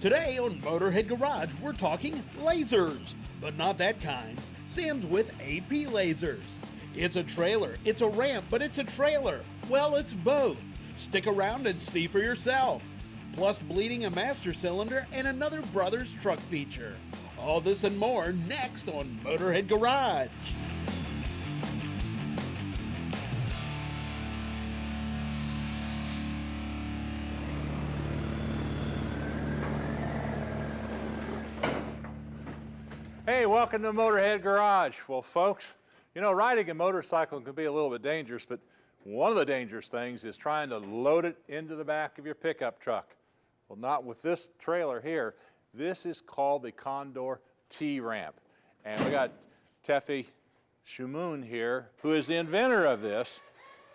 Today on Motorhead Garage, we're talking lasers, but not that kind. Sam's with AP Lasers. It's a trailer, it's a ramp, but it's a trailer. Well, it's both. Stick around and see for yourself. Plus bleeding a master cylinder and another Brothers truck feature. All this and more next on Motorhead Garage. Hey, welcome to Motorhead Garage. Well, folks, you know, riding a motorcycle can be a little bit dangerous, but one of the dangerous things is trying to load it into the back of your pickup truck. Well, not with this trailer here. This is called the Condor T-Ramp. And we got Teffy Shumun here, who is the inventor of this.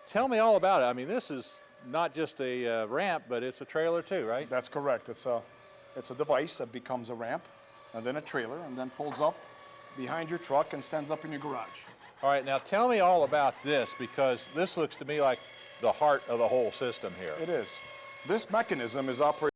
Tell me all about it. I mean, this is not just a ramp, but it's a trailer too, right? That's correct. It's a device that becomes a ramp, and then a trailer, and then folds up behind your truck and stands up in your garage. All right, now tell me all about this, because this looks to me like the heart of the whole system here. It is. This mechanism is operated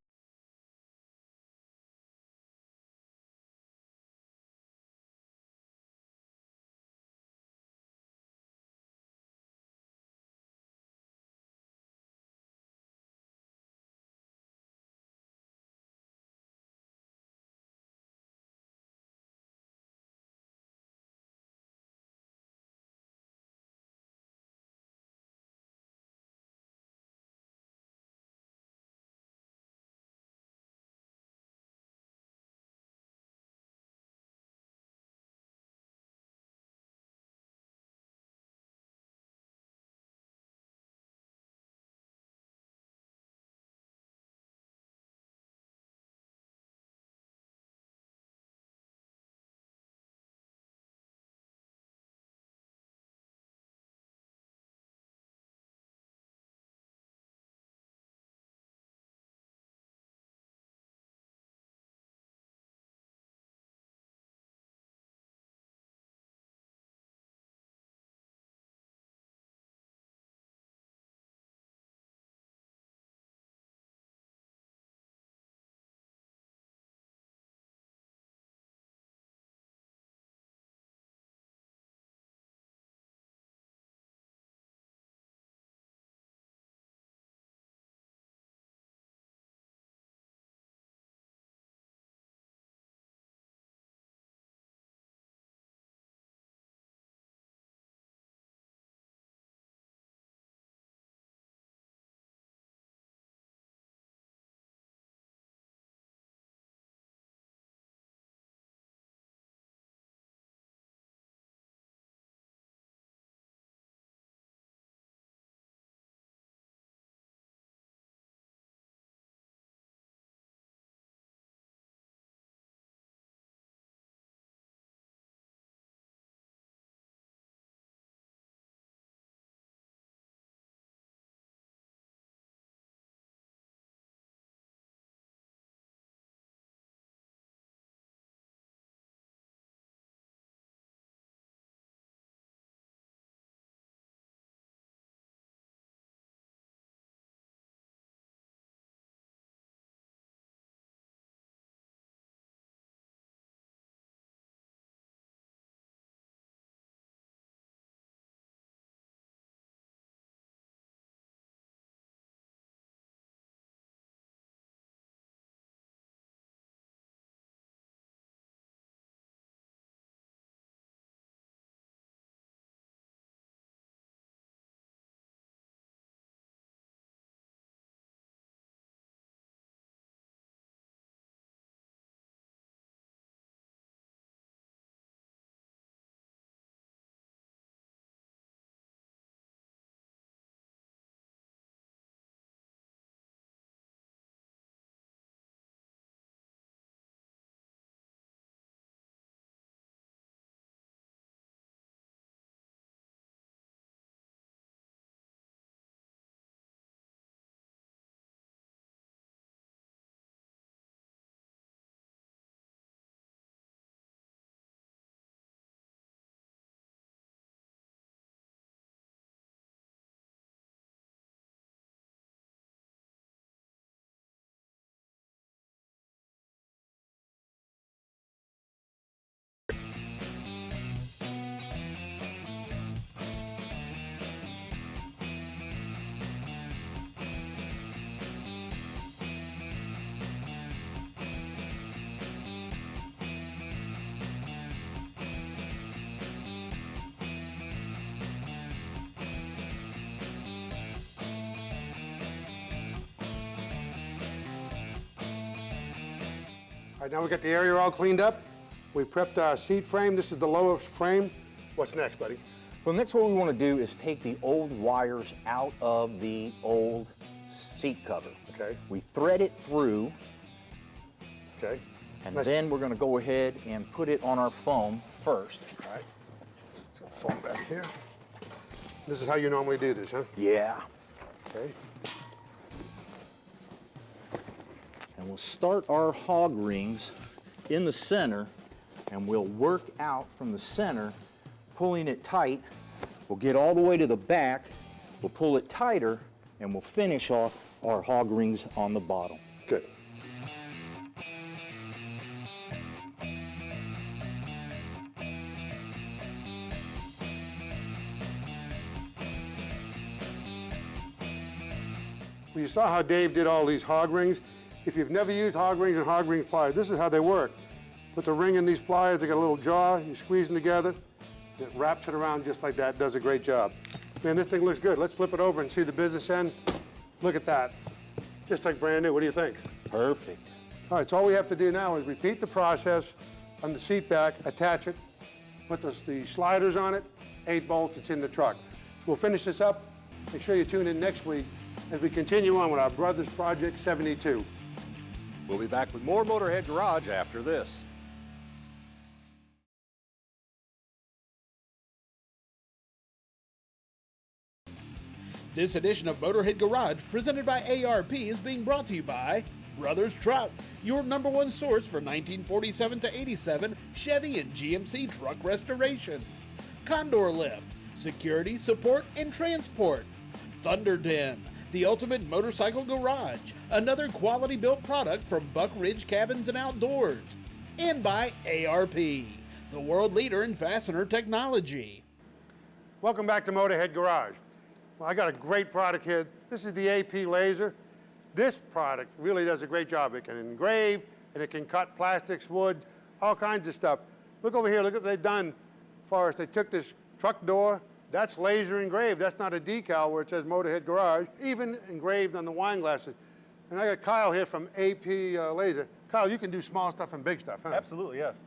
right, now we got the area all cleaned up. We prepped our seat frame. This is the lower frame. What's next, buddy? Well, next what we want to do is take the old wires out of the old seat cover. Okay. We thread it through. Okay. And then we're going to go ahead and put it on our foam first. All right. Let's get the foam back here. This is how you normally do this, huh? Yeah. Okay. And we'll start our hog rings in the center, and we'll work out from the center, pulling it tight. We'll get all the way to the back, we'll pull it tighter, and we'll finish off our hog rings on the bottom. Good. Well, you saw how Dave did all these hog rings. If you've never used hog rings and hog ring pliers, this is how they work. Put the ring in these pliers, they got a little jaw, you squeeze them together, it wraps it around just like that, does a great job. Man, this thing looks good. Let's flip it over and see the business end. Look at that. Just like brand new, what do you think? Perfect. All right, so all we have to do now is repeat the process on the seat back, attach it, put the sliders on it, 8 bolts, it's in the truck. We'll finish this up. Make sure you tune in next week as we continue on with our Brothers Project 72. We'll be back with more Motorhead Garage after this. This edition of Motorhead Garage, presented by ARP, is being brought to you by Brothers Truck, your #1 source for 1947 to 87 Chevy and GMC truck restoration. Condor Lift, security, support, and transport. Thunder Den, the ultimate motorcycle garage, another quality built product from Buck Ridge Cabins and Outdoors. And by ARP, the world leader in fastener technology. Welcome back to Motorhead Garage. Well, I got a great product here. This is the AP Lazer. This product really does a great job. It can engrave, and it can cut plastics, wood, all kinds of stuff. Look over here, look what they've done for us. They took this truck door, that's laser engraved. That's not a decal where it says Motorhead Garage, even engraved on the wine glasses. And I got Kyle here from AP Lazer. Kyle, you can do small stuff and big stuff, huh? Absolutely, yes.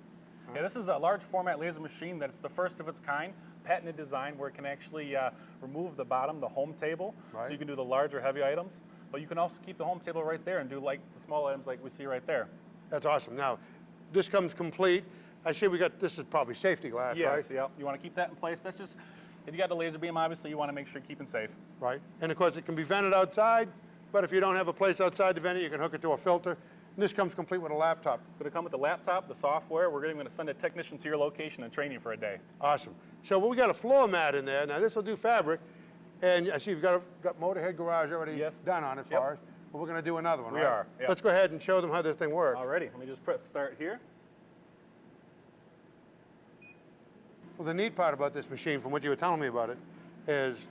Yeah, this is a large format laser machine that's the first of its kind, patented design where it can actually remove the bottom, the home table, so you can do the larger heavy items, but you can also keep the home table right there and do like the small items like we see right there. That's awesome. Now, this comes complete. I see we got, this is probably safety glass, right? Yes, yeah. You want to keep that in place. That's just, if you got the laser beam, obviously you want to make sure you're keeping safe. Right. And of course, it can be vented outside, but if you don't have a place outside to vent it, you can hook it to a filter. And this comes complete with a laptop. It's going to come with the laptop, the software. We're going to send a technician to your location and train you for a day. Awesome. So we got a floor mat in there. Now this will do fabric. And I see you've got Motorhead Garage already done on it for us. But we're going to do another one, We right? are, yep. Let's go ahead and show them how this thing works. Alrighty, let me just press start here. Well, the neat part about this machine, from what you were telling me about it, is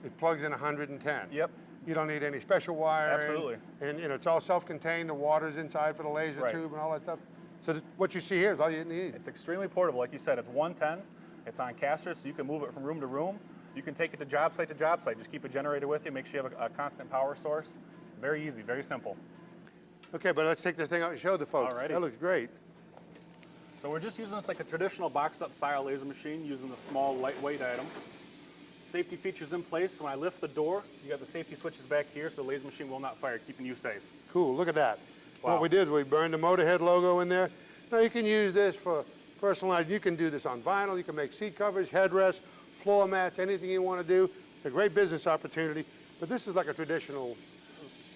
it plugs in 110. Yep. You don't need any special wiring. Absolutely. And you know, it's all self-contained. The water's inside for the laser tube and all that stuff. So what you see here is all you need. It's extremely portable. Like you said, it's 110. It's on casters, so you can move it from room to room. You can take it to job site. Just keep a generator with you. Make sure you have a constant power source. Very easy, very simple. Okay, but let's take this thing out and show the folks. Alrighty. That looks great. So we're just using this like a traditional box-up style laser machine, using the small, lightweight item. Safety features in place. So when I lift the door, you got the safety switches back here, so the laser machine will not fire, keeping you safe. Cool, look at that. Wow. What we did is we burned the Motorhead logo in there. Now you can use this for personalized. You can do this on vinyl. You can make seat covers, headrests, floor mats, anything you want to do. It's a great business opportunity. But this is like a traditional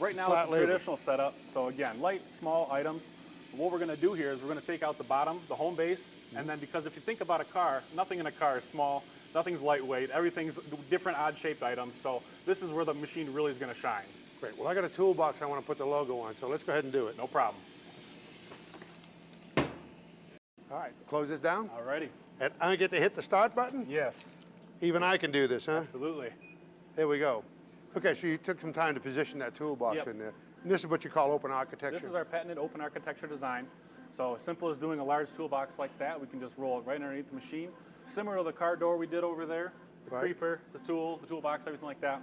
Right now flat it's a label. traditional setup. So again, light, small items. What we're going to do here is we're going to take out the bottom, the home base, and then because if you think about a car, nothing in a car is small, nothing's lightweight, everything's different odd-shaped items. So this is where the machine really is going to shine. Great. Well, I got a toolbox I want to put the logo on, so let's go ahead and do it. No problem. All right, close this down. Alrighty. And I get to hit the start button? Yes. Even I can do this, huh? Absolutely. There we go. Okay, so you took some time to position that toolbox Yep. in there. And this is what you call open architecture. This is our patented open architecture design. So as simple as doing a large toolbox like that, we can just roll it right underneath the machine. Similar to the car door we did over there, the creeper, the toolbox, everything like that.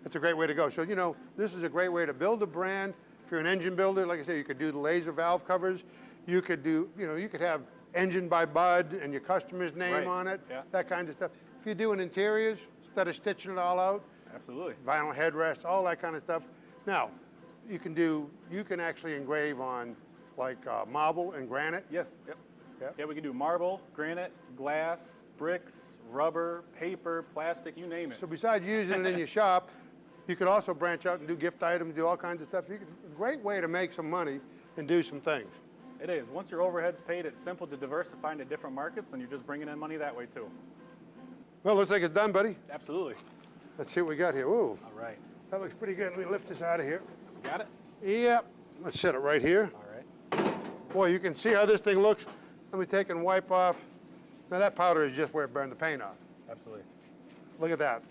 That's a great way to go. So, you know, this is a great way to build a brand If you're an engine builder, like I say, you could do the Lazer valve covers. You could do, you could have engine by Bud and your customer's name Right. on it, Yeah. that kind of stuff. If you're doing interiors, instead of stitching it all out, Absolutely. vinyl headrests, all that kind of stuff. Now, you can actually engrave on like marble and granite. Yes. Yep. Yep. Yeah, we can do marble, granite, glass, bricks, rubber, paper, plastic, you name it. So besides using it in your shop, you could also branch out and do gift items, do all kinds of stuff. A great way to make some money and do some things. It is. Once your overhead's paid, it's simple to diversify into different markets, and you're just bringing in money that way too. Well, looks like it's done, buddy. Absolutely. Let's see what we got here. Ooh, All right. that looks pretty good. Let me lift this out of here. Got it? Yep. Let's set it right here. All right. Boy, you can see how this thing looks. Let me take and wipe off. Now that powder is just where it burned the paint off. Absolutely. Look at that.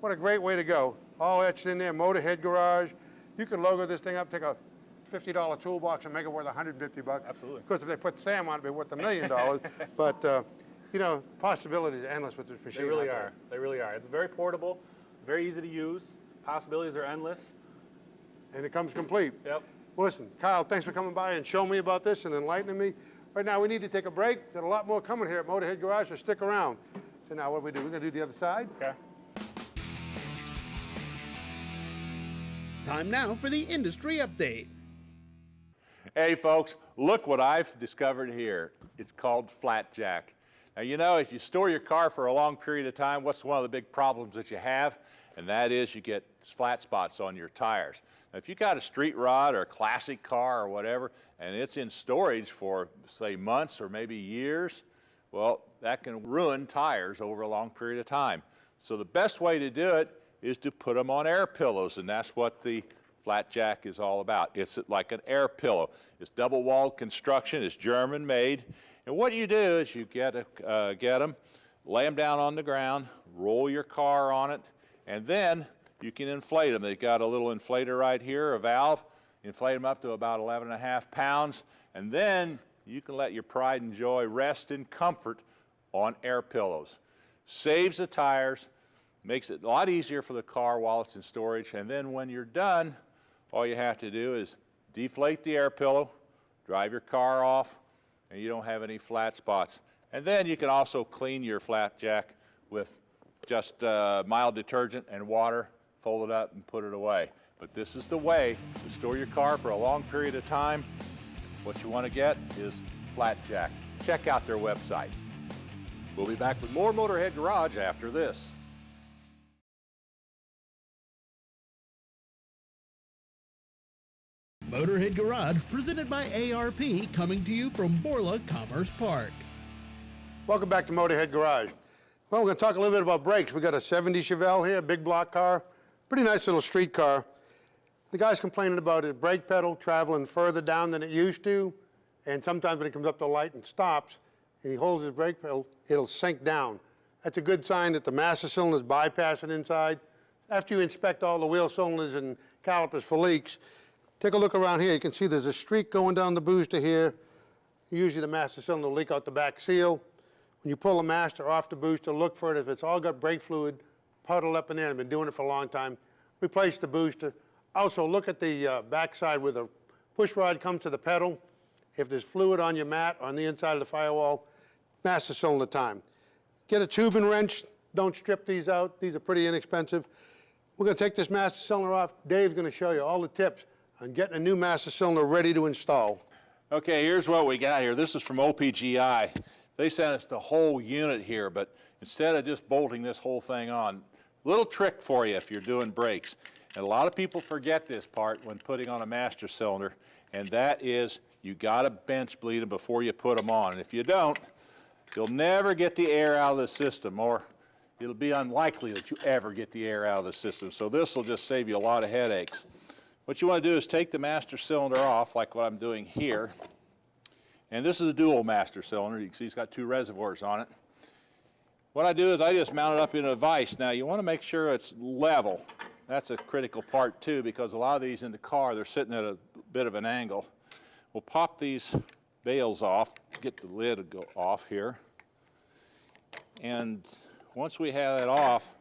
What a great way to go. All etched in there, Motorhead Garage. You could logo this thing up, take a $50 toolbox and make it worth $150. Absolutely. Of course, if they put Sam on it, it'd be worth $1 million. But, possibilities are endless with this machine. They really are. They really are. It's very portable, very easy to use. Possibilities are endless. And it comes complete. Yep. Well, listen, Kyle, thanks for coming by and showing me about this and enlightening me. Right now, we need to take a break. Got a lot more coming here at Motorhead Garage, so stick around. So now what do we do? We're going to do the other side. Okay. Time now for the industry update. Hey folks, look what I've discovered here. It's called flat jack. Now if you store your car for a long period of time, what's one of the big problems that you have? And that is you get flat spots on your tires. Now, if you got a street rod or a classic car or whatever, and it's in storage for say months or maybe years, well, that can ruin tires over a long period of time. So the best way to do it is to put them on air pillows, and that's what the flat jack is all about. It's like an air pillow. It's double-walled construction. It's German made. And what you do is you get them, lay them down on the ground, roll your car on it, and then you can inflate them. They've got a little inflator right here, a valve. Inflate them up to about 11.5 pounds, and then you can let your pride and joy rest in comfort on air pillows. Saves the tires, makes it a lot easier for the car while it's in storage, and then when you're done, all you have to do is deflate the air pillow, drive your car off, and you don't have any flat spots. And then you can also clean your flat jack with just mild detergent and water, fold it up and put it away. But this is the way to store your car for a long period of time. What you want to get is flat jack. Check out their website. We'll be back with more Motorhead Garage after this. Motorhead Garage, presented by ARP, coming to you from Borla Commerce Park. Welcome back to Motorhead Garage. Well, we're going to talk a little bit about brakes. We got a 70 Chevelle here, big block car, pretty nice little street car. The guy's complaining about his brake pedal traveling further down than it used to, and sometimes when it comes up to the light and stops, and he holds his brake pedal, it'll sink down. That's a good sign that the master cylinder is bypassing inside. After you inspect all the wheel cylinders and calipers for leaks, take a look around here. You can see there's a streak going down the booster here. Usually the master cylinder will leak out the back seal. When you pull the master off the booster, look for it. If it's all got brake fluid puddled up in there, I've been doing it for a long time, replace the booster. Also, look at the backside where the push rod comes to the pedal. If there's fluid on your mat or on the inside of the firewall, master cylinder time. Get a tubing wrench. Don't strip these out. These are pretty inexpensive. We're going to take this master cylinder off. Dave's going to show you all the tips on getting a new master cylinder ready to install. Okay, here's what we got here. This is from OPGI. They sent us the whole unit here, but instead of just bolting this whole thing on, little trick for you if you're doing brakes. And a lot of people forget this part when putting on a master cylinder, and that is you got to bench bleed them before you put them on. And if you don't, you'll never get the air out of the system, or it'll be unlikely that you ever get the air out of the system. So this will just save you a lot of headaches. What you want to do is take the master cylinder off, like what I'm doing here. And this is a dual master cylinder. You can see it's got two reservoirs on it. What I do is I just mount it up in a vise. Now you want to make sure it's level. That's a critical part too, because a lot of these in the car, they're sitting at a bit of an angle. We'll pop these bales off, get the lid to go off here. And once we have it off,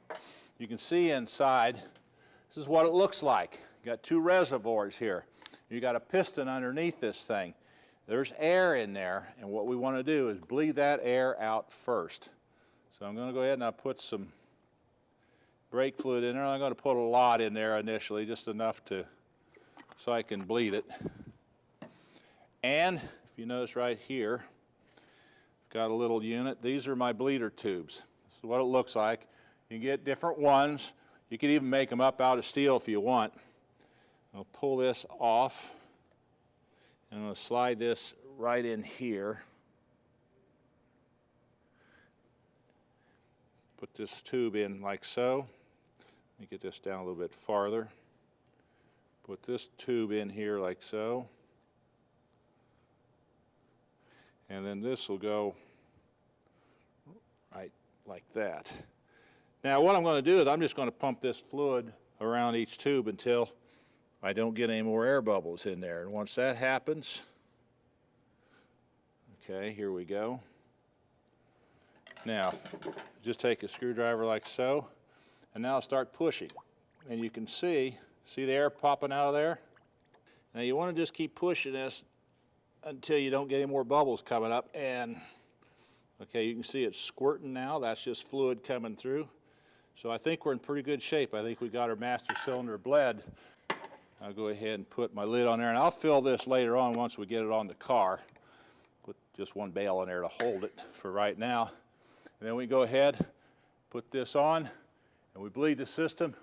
you can see inside, this is what it looks like. You got two reservoirs here. You got a piston underneath this thing. There's air in there, and what we want to do is bleed that air out first. So I'm going to go ahead and I'll put some brake fluid in there. I'm going to put a lot in there initially, just enough so I can bleed it. And if you notice right here, I've got a little unit. These are my bleeder tubes. This is what it looks like. You can get different ones. You can even make them up out of steel if you want. I'll pull this off, and I'm going to slide this right in here. Put this tube in like so. Let me get this down a little bit farther. Put this tube in here like so. And then this will go right like that. Now what I'm going to do is I'm just going to pump this fluid around each tube until I don't get any more air bubbles in there. And once that happens, okay, here we go. Now, just take a screwdriver like so, and now start pushing. And you can see the air popping out of there? Now you want to just keep pushing this until you don't get any more bubbles coming up. And, okay, you can see it's squirting now. That's just fluid coming through. So I think we're in pretty good shape. I think we got our master cylinder bled. I'll go ahead and put my lid on there, and I'll fill this later on once we get it on the car. Put just one bale in there to hold it for right now. And then we go ahead, put this on, and we bleed the system,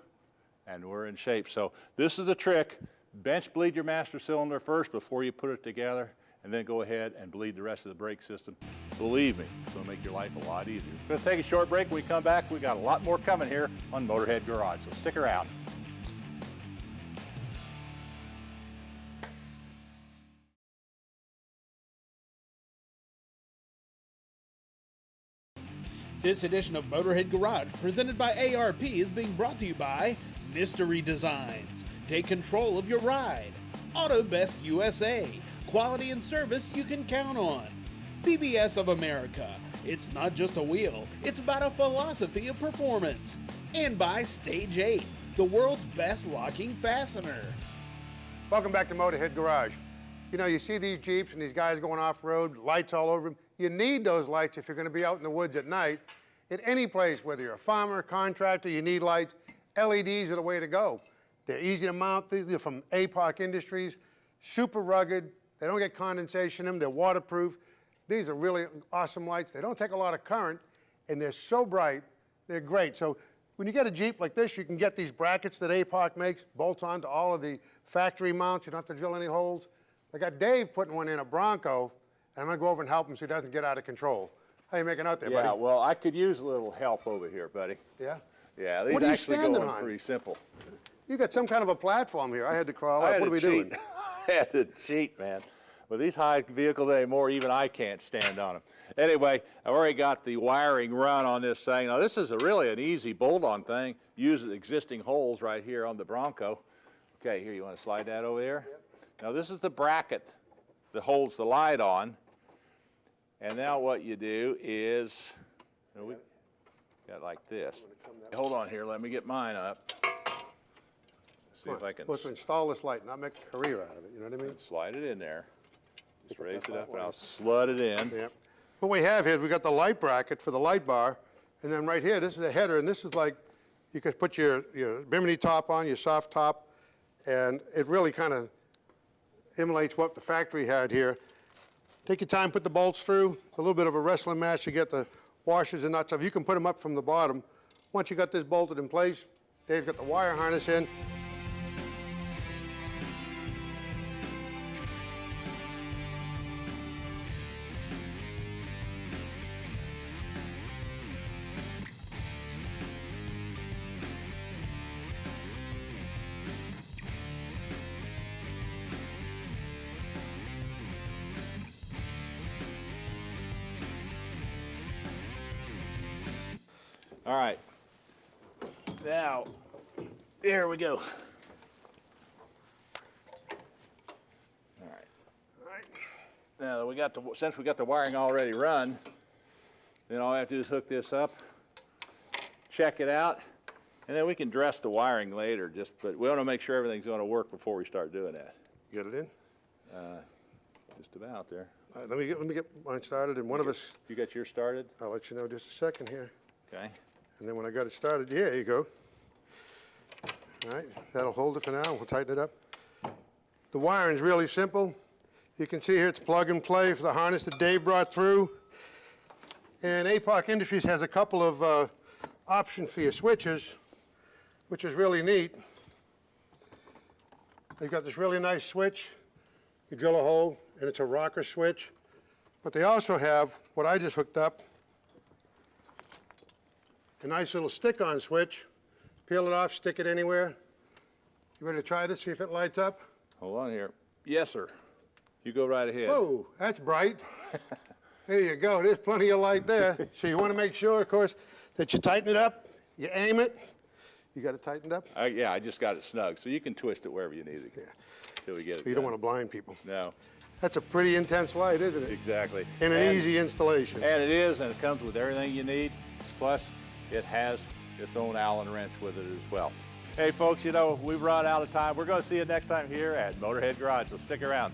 and we're in shape. So this is the trick. Bench bleed your master cylinder first before you put it together, and then go ahead and bleed the rest of the brake system. Believe me, it's going to make your life a lot easier. We're going to take a short break. When we come back, we got a lot more coming here on Motorhead Garage, so stick around. This edition of Motorhead Garage, presented by ARP, is being brought to you by Mystery Designs. Take control of your ride. Auto Best USA. Quality and service you can count on. PBS of America. It's not just a wheel, it's about a philosophy of performance. And by Stage 8, the world's best locking fastener. Welcome back to Motorhead Garage. You know, you see these Jeeps and these guys going off-road, lights all over them. You need those lights if you're going to be out in the woods at night. At any place, whether you're a farmer, contractor, you need lights. LEDs are the way to go. They're easy to mount. They're from APOC Industries, super rugged. They don't get condensation in them. They're waterproof. These are really awesome lights. They don't take a lot of current, and they're so bright. They're great. So when you get a Jeep like this, you can get these brackets that APOC makes, bolts onto all of the factory mounts. You don't have to drill any holes. I got Dave putting one in a Bronco, and I'm going to go over and help him so he doesn't get out of control. How you making out there, buddy? Yeah, well, I could use a little help over here, buddy. Yeah? Yeah, these What are you actually standing going on? pretty simple. You got some kind of a platform here. I had to crawl up. What are we doing? I had to cheat, man. With these high vehicles anymore, even I can't stand on them. Anyway, I've already got the wiring run on this thing. Now, this is really an easy bolt-on thing. Use existing holes right here on the Bronco. Okay, here, you want to slide that over there? Yep. Now, this is the bracket that holds the light on. And now what you do is, you know, we got like this. Hold on here, let me get mine up. See if I can. Supposed to install this light, not make a career out of it, you know what I mean? Slide it in there. Just raise it up and I'll slide it in. Yep. What we have here is we got the light bracket for the light bar, and then right here, this is the header, and this is like, you could put your bimini top on, your soft top, and it really kind of emulates what the factory had here. Take your time, put the bolts through. A little bit of a wrestling match to get the washers and nuts off. You can put them up from the bottom. Once you got this bolted in place, Dave's got the wire harness in. All right. Now, here we go. All right. Now we got since we got the wiring already run, then all I have to do is hook this up, check it out, and then we can dress the wiring later. But we want to make sure everything's going to work before we start doing that. Get it in? Just about there. All right, let me get mine started, and one of us, You got yours started? I'll let you know just a second here. Okay. And then when I got it started, yeah, there you go. All right, that'll hold it for now. We'll tighten it up. The wiring's really simple. You can see here it's plug and play for the harness that Dave brought through. And APOC Industries has a couple of options for your switches, which is really neat. They've got this really nice switch. You drill a hole, and it's a rocker switch. But they also have what I just hooked up, a nice little stick-on switch. Peel it off, stick it anywhere. You ready to try this, see if it lights up? Hold on here. Yes, sir. You go right ahead. Whoa, that's bright. There you go, there's plenty of light there. So you want to make sure, of course, that you tighten it up, you aim it. You got it tightened up? Yeah, I just got it snug, so you can twist it wherever you need it. Yeah. Till we get it You don't done. want to blind people. No, That's a pretty intense light, isn't it? exactly. And an easy installation. And it is, and it comes with everything you need. Plus, it has its own Allen wrench with it as well. Hey folks, you know, we've run out of time. We're going to see you next time here at Motorhead Garage, so stick around.